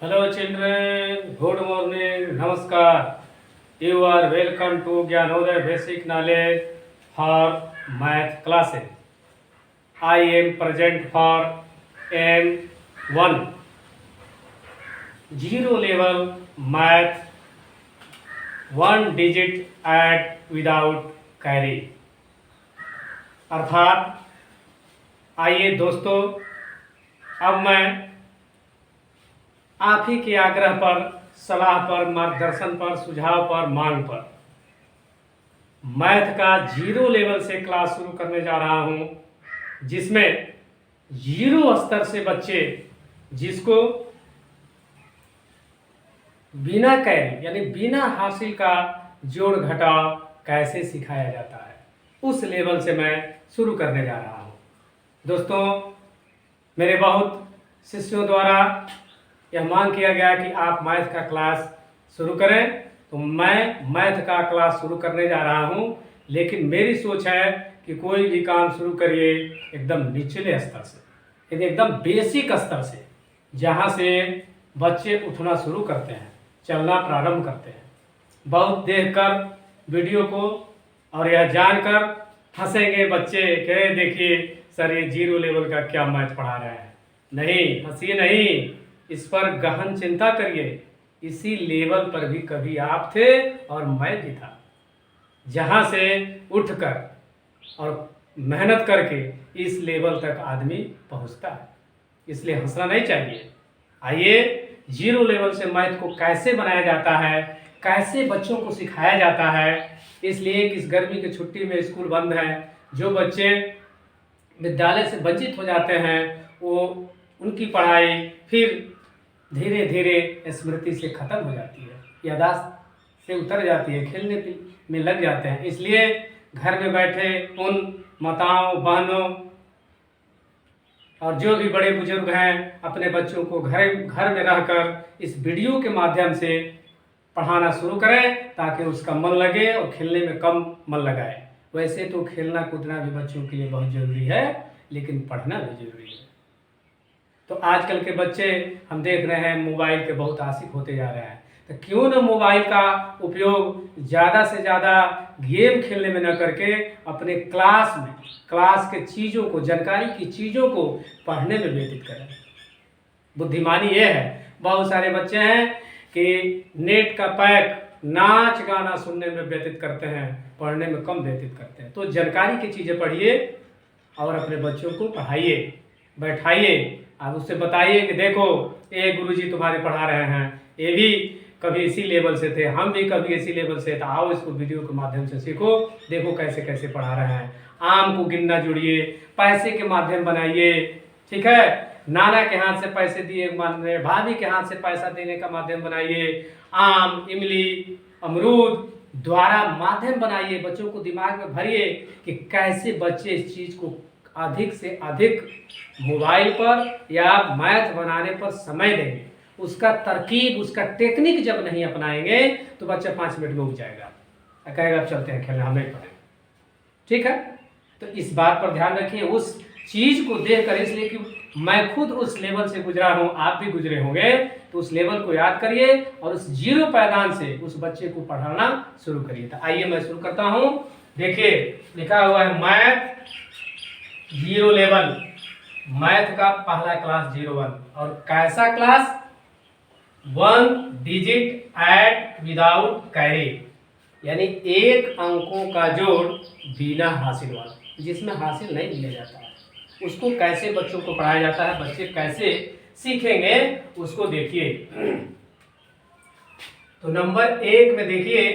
Hello children, good morning, namaskar. You are welcome to Gyanodaya Basic Knowledge for Math classes. I am present for M1 zero level math one digit add without carry. अर्थात आइए दोस्तों, अब मैं आप ही के आग्रह पर, सलाह पर, मार्गदर्शन पर, सुझाव पर, मांग पर मैथ का जीरो लेवल से क्लास शुरू करने जा रहा हूं, जिसमें जीरो स्तर से बच्चे जिसको बिना कैरी यानी बिना हासिल का जोड़ घटाव कैसे सिखाया जाता है, उस लेवल से मैं शुरू करने जा रहा हूं। दोस्तों, मेरे बहुत शिष्यों द्वारा यह मांग किया गया कि आप मैथ का क्लास शुरू करें, तो मैं मैथ का क्लास शुरू करने जा रहा हूं। लेकिन मेरी सोच है कि कोई भी काम शुरू करिए एकदम निचले स्तर से, यानी एकदम बेसिक स्तर से, जहां से बच्चे उठना शुरू करते हैं, चलना प्रारंभ करते हैं। बहुत देखकर वीडियो को और यह जानकर हंसेंगे बच्चे कि देखिए सर ये जीरो लेवल का क्या मैथ पढ़ा रहे हैं। नहीं, हंसिए नहीं, इस पर गहन चिंता करिए। इसी लेवल पर भी कभी आप थे और मैं भी था, जहां से उठकर और मेहनत करके इस लेवल तक आदमी पहुंचता है। इसलिए हंसना नहीं चाहिए। आइए, जीरो लेवल से मैथ को कैसे बनाया जाता है, कैसे बच्चों को सिखाया जाता है। इसलिए कि इस गर्मी की छुट्टी में स्कूल बंद है, जो बच्चे विद्यालय से वंचित हो जाते हैं वो उनकी पढ़ाई फिर धीरे धीरे स्मृति से खत्म हो जाती है, याददाश्त से उतर जाती है, खेलने में लग जाते हैं। इसलिए घर में बैठे उन माताओं, बहनों और जो भी बड़े बुजुर्ग हैं, अपने बच्चों को घर में रहकर इस वीडियो के माध्यम से पढ़ाना शुरू करें, ताकि उसका मन लगे और खेलने में कम मन लगाए। वैसे तो खेलना कूदना भी बच्चों के लिए बहुत ज़रूरी है, लेकिन पढ़ना भी ज़रूरी है। तो आजकल के बच्चे हम देख रहे हैं मोबाइल के बहुत आशिक होते जा रहे हैं, तो क्यों न मोबाइल का उपयोग ज़्यादा से ज़्यादा गेम खेलने में न करके अपने क्लास में क्लास के चीज़ों को, जानकारी की चीज़ों को पढ़ने में व्यतीत करें। बुद्धिमानी ये है, बहुत सारे बच्चे हैं कि नेट का पैक नाच गाना सुनने में व्यतीत करते हैं, पढ़ने में कम व्यतीत करते हैं। तो जानकारी की चीज़ें पढ़िए और अपने बच्चों को पढ़ाइए, बैठाइए, आप उससे बताइए कि देखो ये गुरुजी तुम्हारे पढ़ा रहे हैं, ये भी कभी इसी लेवल से थे, हम भी कभी इसी लेवल से थे, आओ इसको वीडियो के माध्यम से सीखो, देखो कैसे कैसे पढ़ा रहे हैं। आम को गिनना जुड़िए, पैसे के माध्यम बनाइए, ठीक है। नाना के हाथ से पैसे दिए मानने, भाभी के हाथ से पैसा देने का माध्यम बनाइए। आम, इमली, अमरूद द्वारा माध्यम बनाइए, बच्चों को दिमाग में भरिए कि कैसे बच्चे इस चीज़ को अधिक से अधिक मोबाइल पर या मैथ बनाने पर समय देंगे। उसका तरकीब, उसका टेक्निक जब नहीं अपनाएंगे तो बच्चा 5 मिनट में उग जाएगा, कहेगा चलते हैं खेलने, हम नहीं पढ़ेंगे, ठीक है। तो इस बात पर ध्यान रखिए, उस चीज़ को देख कर, इसलिए कि मैं खुद उस लेवल से गुजरा हूँ, आप भी गुजरे होंगे, तो उस लेवल को याद करिए और उस जीरो पायदान से उस बच्चे को पढ़ाना शुरू करिए। तो आइए मैं शुरू करता हूँ। देखिए लिखा हुआ है मैथ जीरो लेवल, मैथ का पहला क्लास 01। और कैसा class? 1 digit add without carry, यानी एक अंकों का जोड़ बिना हासिल वाला, जिसमें हासिल नहीं लिया जाता है, उसको कैसे बच्चों को पढ़ाया जाता है, बच्चे कैसे सीखेंगे उसको देखिए। तो नंबर 1 में देखिए,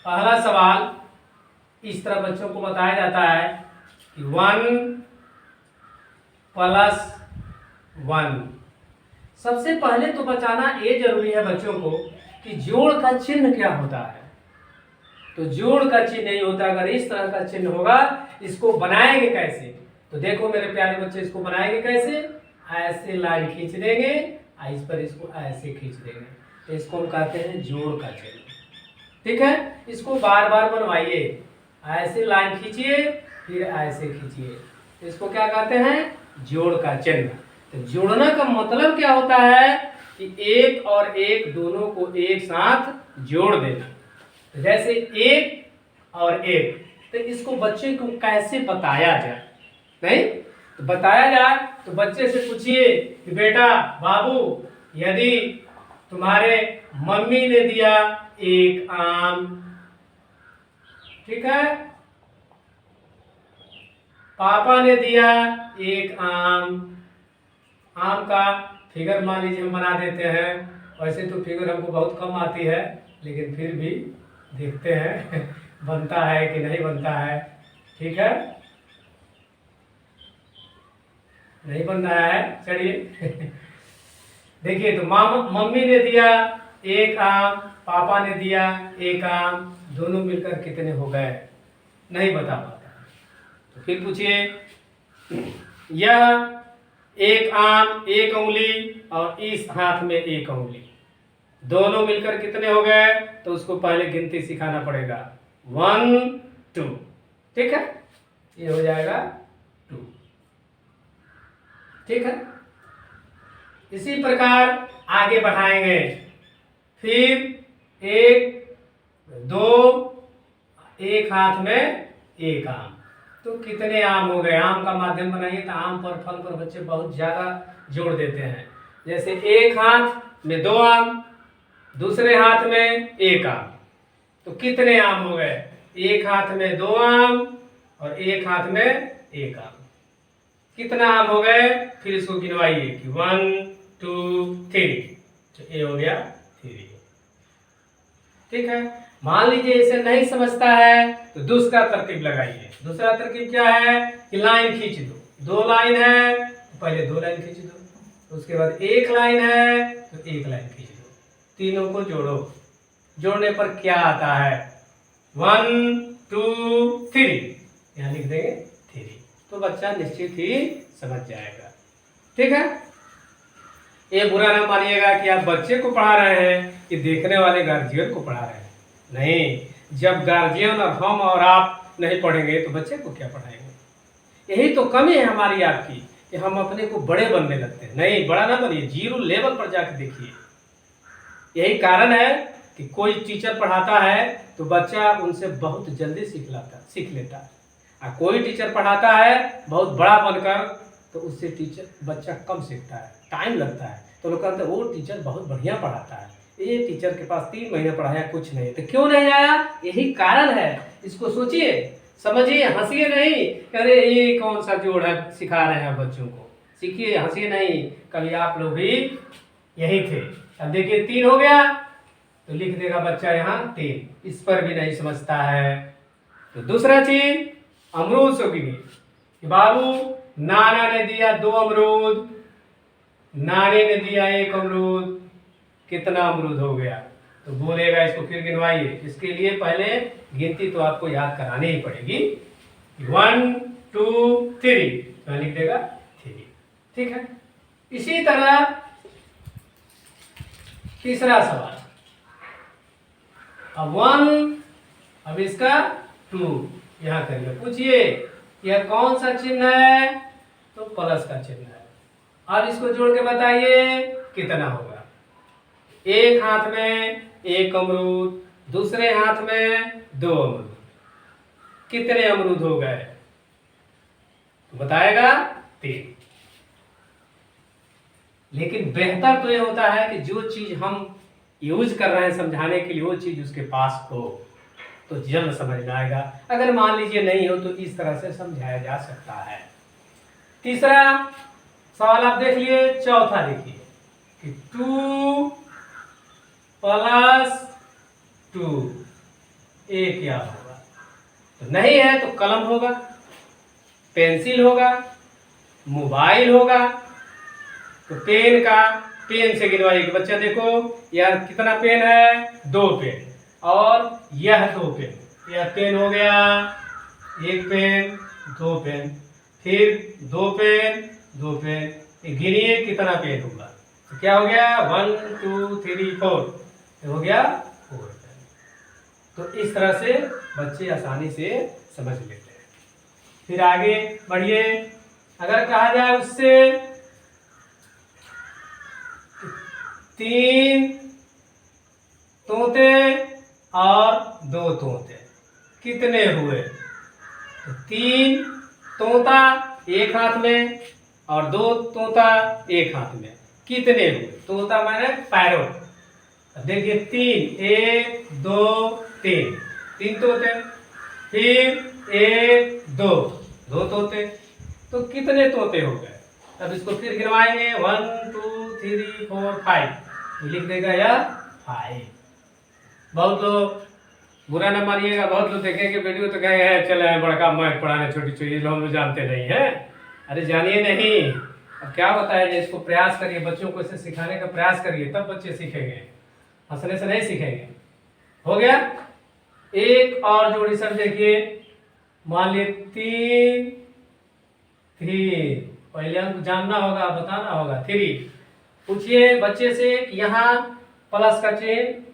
पहला सवाल इस तरह बच्चों को बताया जाता है कि 1 + 1। सबसे पहले तो बताना ये जरूरी है बच्चों को कि जोड़ का चिन्ह क्या होता है। तो जोड़ का चिन्ह नहीं होता, अगर इस तरह का चिन्ह होगा, इसको बनाएंगे कैसे? तो देखो मेरे प्यारे बच्चे, इसको बनाएंगे कैसे? ऐसे लाइन खींच देंगे, इस पर इसको ऐसे खींच देंगे, तो इसको हम कहते हैं जोड़ का चिन्ह, ठीक है। इसको बार बार बनवाइए, ऐसे लाइन खींचिए, फिर ऐसे खींचिए, इसको क्या कहते हैं? जोड़ का चिन्ह। तो जोड़ना का मतलब क्या होता है कि एक और एक दोनों को एक साथ जोड़ देना। तो जैसे एक और एक, तो इसको बच्चे को कैसे बताया जाए? नहीं तो बताया जाए तो बच्चे से पूछिए कि बेटा बाबू, यदि तुम्हारे मम्मी ने दिया एक आम, ठीक है, पापा ने दिया एक आम, आम का फिगर मान लीजिए हम बना देते हैं। वैसे तो फिगर हमको बहुत कम आती है, लेकिन फिर भी देखते हैं बनता है कि नहीं बनता है। ठीक है, नहीं बन रहा है, चलिए देखिए, तो मम्मी ने दिया एक आम, पापा ने दिया एक आम, दोनों मिलकर कितने हो गए? नहीं बता पाता। तो फिर पूछिए, यह एक आम एक उंगली और इस हाथ में एक उंगली, दोनों मिलकर कितने हो गए? तो उसको पहले गिनती सिखाना पड़ेगा, 1 2, ठीक है, ये हो जाएगा 2, ठीक है। इसी प्रकार आगे बढ़ाएंगे, फिर 1 2, एक हाथ में एक आम, तो कितने आम हो गए? आम का माध्यम बनाइए तो आम पर फल पर बच्चे बहुत ज्यादा जोड़ देते हैं। जैसे एक हाथ में 2 आम, दूसरे हाथ में एक आम, तो कितने आम हो गए? एक हाथ में 2 आम और एक हाथ में एक आम, कितना आम हो गए? फिर इसको गिनवाइए कि 1 2 3, तो ये हो गया 3, ठीक है। मान लीजिए इसे नहीं समझता है तो दूसरा तरकीब लगाइए। दूसरा तरकीब क्या है कि लाइन खींच दो, 2 लाइन है तो पहले 2 लाइन खींच दो, उसके बाद एक लाइन है तो एक लाइन खींच दो, तीनों को जोड़ो। जोड़ने पर क्या आता है? 1 2 3, यहाँ लिख देंगे 3, तो बच्चा निश्चित ही समझ जाएगा, ठीक है। ये बुरा ना मानिएगा कि आप बच्चे को पढ़ा रहे हैं कि देखने वाले गार्जियन को पढ़ा रहे हैं। नहीं, जब गार्जियन और हम और आप नहीं पढ़ेंगे तो बच्चे को क्या पढ़ाएंगे? यही तो कमी है हमारी आपकी कि हम अपने को बड़े बनने लगते हैं। नहीं, बड़ा ना बनिए, 0 लेवल पर जाकर देखिए। यही कारण है कि कोई टीचर पढ़ाता है तो बच्चा उनसे बहुत जल्दी सीख लेता है, और कोई टीचर पढ़ाता है बहुत बड़ा बनकर तो उससे बच्चा कम सीखता है, टाइम लगता है। तो लोग कहते हैं वो टीचर बहुत बढ़िया पढ़ाता है, ये टीचर के पास 3 महीने पढ़ाया कुछ नहीं। तो क्यों नहीं आया? यही कारण है। इसको सोचिए, समझिए, हंसिए नहीं, अरे ये कौन सा जोड़ है सिखा रहे हैं बच्चों को, सीखिए, हंसिए नहीं। कभी आप लोग भी यही थे। अब देखिए 3 हो गया तो लिख देगा बच्चा यहाँ 3, इस पर भी नहीं समझता है। तो दूसरा चीज, अमरूद से गिनिए। बाबू, नाना ने दिया 2 अमरूद, नानी ने दिया 1 अमरूद, कितना अमरूद हो गया? तो बोलेगा, इसको फिर गिनवाइए। इसके लिए पहले गिनती तो आपको याद करानी ही पड़ेगी। 1 2 3, तो लिख देगा 3, ठीक है। इसी तरह तीसरा सवाल, अब 1, अब इसका 2 यहां करिए। पूछिए यह कौन सा चिन्ह है? तो प्लस का चिन्ह है। अब इसको जोड़ के बताइए कितना होगा। एक हाथ में 1 अमरूद, दूसरे हाथ में 2 अमरूद, कितने अमरूद हो गए? बताएगा 3। लेकिन बेहतर तो ये होता है कि जो चीज हम यूज कर रहे हैं समझाने के लिए वो चीज उसके पास हो तो जल्द समझ में आएगा। अगर मान लीजिए नहीं हो तो इस तरह से समझाया जा सकता है। तीसरा सवाल आप देख लिए। चौथा देखिए कि 2 + 2 ये क्या होगा? तो नहीं है तो कलम होगा, पेंसिल होगा, मोबाइल होगा। तो पेन से गिनवाइए कि बच्चा देखो यार कितना पेन है? 2 पेन, और यह 2 पेन, यह पेन हो गया, 1 पेन 2 पेन, फिर 2 पेन 2 पेन, गिनिए कितना पेन होगा? तो क्या हो गया? 1 2 3 4, हो गया 4 पेन। तो इस तरह से बच्चे आसानी से समझ लेते हैं। फिर आगे बढ़िए। अगर कहा जाए उससे 3 तोते और 2 तोते, कितने हुए? तो 3 तोता एक हाथ में और 2 तोता एक हाथ में, कितने हुए? तोता माने पैरोट। देखिए 3, 1 2 3, 3 तोते, फिर 1 2, 2 तोते, तो कितने तोते हो गए? अब इसको फिर गिनवाएंगे 1 2 3 4 5, लिख देगा या 5। बहुत लोग बुरा न मानिएगा, बहुत लोग देखेंगे वीडियो तो कहेंगे चले बड़का मैथ पढ़ाने छोटी छोटी, लोग जानते नहीं है। अरे जानिए नहीं, अब क्या बताया जाए, इसको प्रयास करिए, बच्चों को इसे सिखाने का प्रयास करिए, तब बच्चे सीखेंगे, हंसने से नहीं सीखेंगे। हो गया? एक और जोड़ी सर देखिए, मान ली 3 3, पहले अंक जानना होगा, बताना होगा 3। पूछिए बच्चे से कि यहाँ प्लस का चिन्ह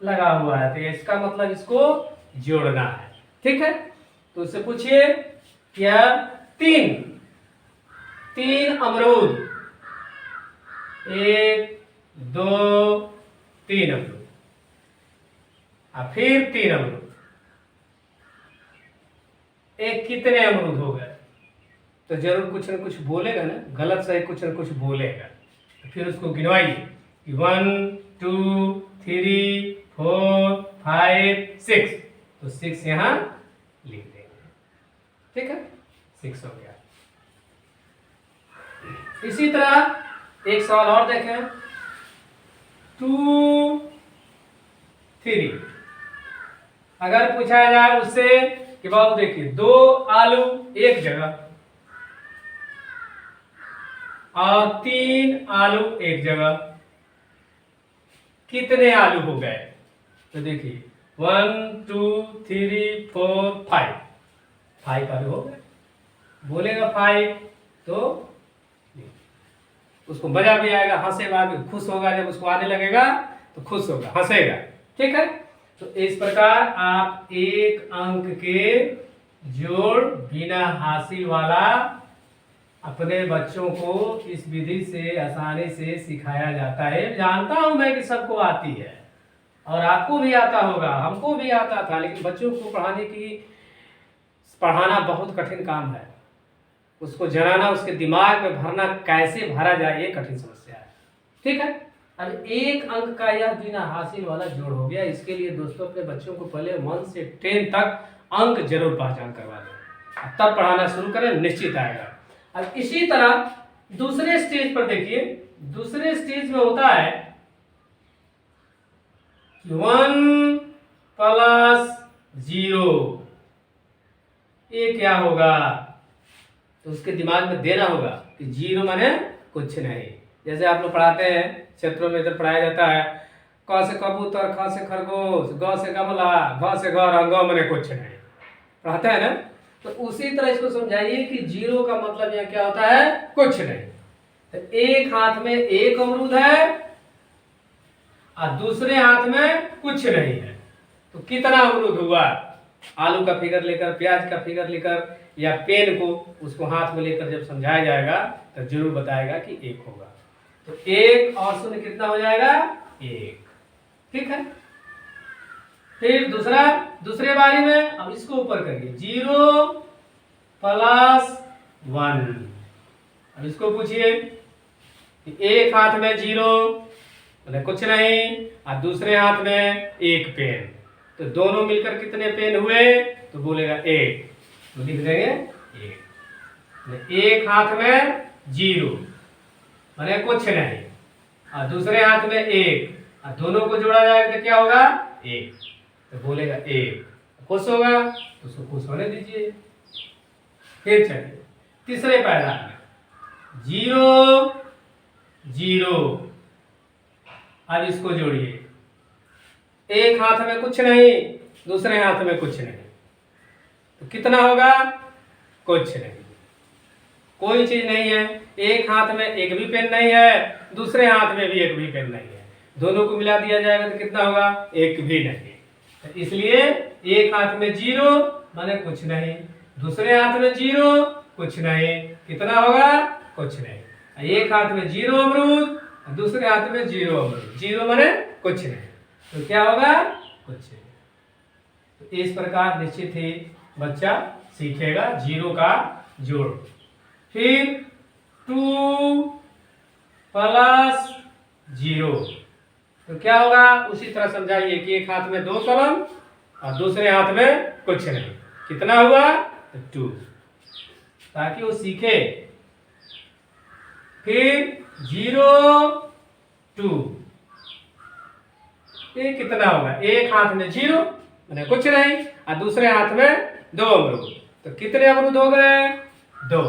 लगा हुआ है, तो इसका मतलब इसको जोड़ना है, ठीक है? तो उससे पूछिए क्या 3 अमरूद, 1 2 3 अमरूद, और फिर 3 अमरूद, एक कितने अमरूद हो गए? तो जरूर कुछ न कुछ बोलेगा ना, गलत सही कुछ न कुछ बोलेगा, तो फिर उसको गिनवाइए 1 2 3 4 5 6, तो 6 यहाँ लिख देंगे, ठीक है? 6 हो गया। इसी तरह एक सवाल और देखें, 2 3, अगर पूछा जाए उससे कि बाबू देखिए 2 आलू एक जगह और 3 आलू एक जगह, कितने आलू हो गए? तो देखिए 1 2 3 4 5, 5 आलू हो गए। बोलेगा 5 तो उसको मजा भी आएगा, हंसेगा भी, खुश होगा, जब उसको आने लगेगा तो खुश होगा, हंसेगा, ठीक है? तो इस प्रकार आप एक अंक के जोड़ बिना हासिल वाला अपने बच्चों को इस विधि से आसानी से सिखाया जाता है। जानता हूं मैं कि सबको आती है और आपको भी आता होगा, हमको भी आता था, लेकिन बच्चों को पढ़ाना बहुत कठिन काम है। उसको जनाना, उसके दिमाग में भरना, कैसे भरा जाए ये कठिन समस्या है, ठीक है? अब एक अंक का यह बिना हासिल वाला जोड़ हो गया। इसके लिए दोस्तों अपने बच्चों को पहले 1 से 10 तक अंक जरूर पहचान करवा दें, तब पढ़ाना शुरू करें, निश्चित आएगा। अब इसी तरह दूसरे स्टेज पर देखिए, दूसरे स्टेज में होता है 1 + 0, ये क्या होगा? तो उसके दिमाग में देना होगा कि 0 माने कुछ नहीं। जैसे आप लोग पढ़ाते हैं क्षेत्रों में, इधर पढ़ाया जाता है क से कबूतर, ख से खरगोश, ग से गमला, घ से घर, ग माने कुछ नहीं, पढ़ाते हैं ना? तो उसी तरह इसको समझाइए कि 0 का मतलब यहाँ क्या होता है? कुछ नहीं। तो एक हाथ में 1 अमरूद है और दूसरे हाथ में कुछ नहीं है, तो कितना अमरूद हुआ? आलू का फिगर लेकर, प्याज का फिगर लेकर या पेन को उसको हाथ में लेकर जब समझाया जाएगा तो जरूर बताएगा कि 1 होगा। तो 1 और 0 कितना हो जाएगा? 1, ठीक है? फिर दूसरे बारी में अब इसको ऊपर करिए 0 + 1। अब इसको पूछिए कि एक हाथ में 0 मतलब कुछ नहीं और दूसरे हाथ में 1 पेन, तो दोनों मिलकर कितने पेन हुए? तो बोलेगा 1, तो लिख देंगे 1। एक हाथ में 0 माने कुछ नहीं और दूसरे हाथ में 1 और दोनों को जोड़ा जाएगा तो क्या होगा? 1, तो बोलेगा 1, खुश होगा तो उसको खुश होने दीजिए। फिर चलिए तीसरे पैराग्राफ में 0 0, अब इसको जोड़िए, एक हाथ में कुछ नहीं, दूसरे हाथ में कुछ नहीं, तो कितना होगा? कुछ नहीं, कोई चीज नहीं है। एक हाथ में एक भी पेन नहीं है, दूसरे हाथ में भी एक भी पेन नहीं है, दोनों को मिला दिया जाएगा तो कितना होगा? एक भी नहीं। तो इसलिए एक हाथ में 0 माने कुछ नहीं, दूसरे हाथ में 0 कुछ नहीं, कितना होगा? कुछ नहीं। एक हाथ में 0 अमरूद दूसरे हाथ में जीरो अमरूद। जीरो माने कुछ नहीं, तो क्या होगा? कुछ नहीं। तो इस प्रकार निश्चित ही बच्चा सीखेगा जीरो का जोड़। फिर 2 प्लस 0, तो क्या होगा? उसी तरह समझाइए कि एक हाथ में 2 कलम और दूसरे हाथ में कुछ नहीं, कितना हुआ? 2, ताकि वो सीखे। फिर 0 2, ये कितना होगा? एक हाथ में 0 मैंने कुछ नहीं और दूसरे हाथ में 2 अमरूद, तो कितने अमरूद हो गए? 2।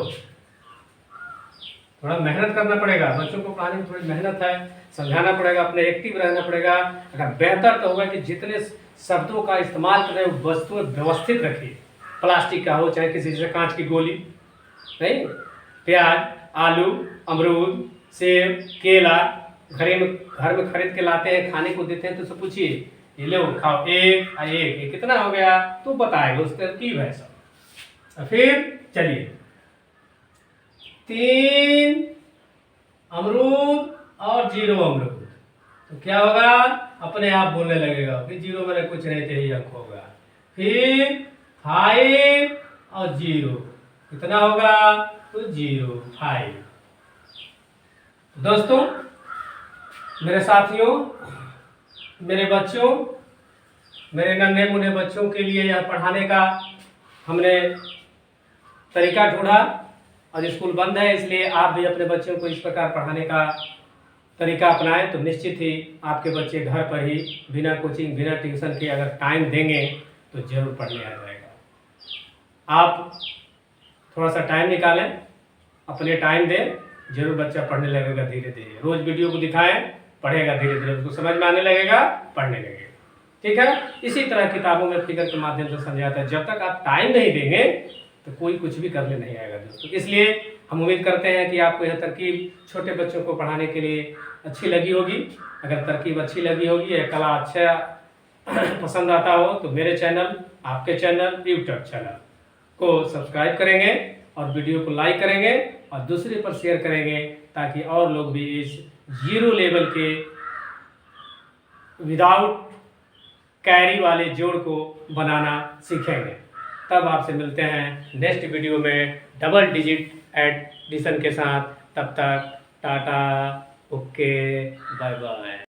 थोड़ा मेहनत करना पड़ेगा, बच्चों को पढ़ाने में थोड़ी मेहनत है, समझाना पड़ेगा, अपने एक्टिव रहना पड़ेगा। अगर बेहतर तो होगा कि जितने शब्दों का इस्तेमाल करें वो वस्तुएं व्यवस्थित रखिए, प्लास्टिक का हो चाहे किसी से कांच की गोली, नहीं, प्याज, आलू, अमरूद, सेब, केला घर में खरीद के लाते हैं, खाने को देते हैं, तो उससे पूछिए ये लो खाओ, एक और एक, ये कितना हो गया? तो बताएगा, उस तरकीब है सब। फिर चलिए 3 अमरूद और 0 अमरूद, तो क्या होगा? अपने आप बोलने लगेगा कि 0 मैंने कुछ नहीं थे, अंक होगा। फिर 5 और 0, कितना होगा? तो 0 5। दोस्तों, मेरे साथियों, मेरे बच्चों, मेरे नन्हे मुन्ने बच्चों के लिए यह पढ़ाने का हमने तरीका ढूंढा, और स्कूल बंद है इसलिए आप भी अपने बच्चों को इस प्रकार पढ़ाने का तरीका अपनाएं, तो निश्चित ही आपके बच्चे घर पर ही बिना कोचिंग बिना ट्यूशन के अगर टाइम देंगे तो जरूर पढ़ने आ जाएगा। आप थोड़ा सा टाइम निकालें, अपने टाइम दें, जरूर बच्चा पढ़ने लगेगा धीरे धीरे। रोज वीडियो को दिखाएं, पढ़ेगा धीरे धीरे, उसको समझ में आने लगेगा, पढ़ने लगेगा। ठीक है, इसी तरह किताबों में फिगर के माध्यम से समझाता है। जब तक आप टाइम नहीं देंगे तो कोई कुछ भी करने नहीं आएगा दोस्तों। इसलिए हम उम्मीद करते हैं कि आपको यह तरकीब छोटे बच्चों को पढ़ाने के लिए अच्छी लगी होगी। अगर तरकीब अच्छी लगी होगी या कला अच्छा पसंद आता हो तो मेरे चैनल, आपके चैनल, यूट्यूब चैनल को सब्सक्राइब करेंगे और वीडियो को लाइक करेंगे और दूसरे पर शेयर करेंगे, ताकि और लोग भी इस 0 लेवल के विदाउट कैरी वाले जोड़ को बनाना सीखेंगे। तब आपसे मिलते हैं नेक्स्ट वीडियो में डबल डिजिट एडिशन के साथ। तब तक टाटा, ओके, बाय बाय।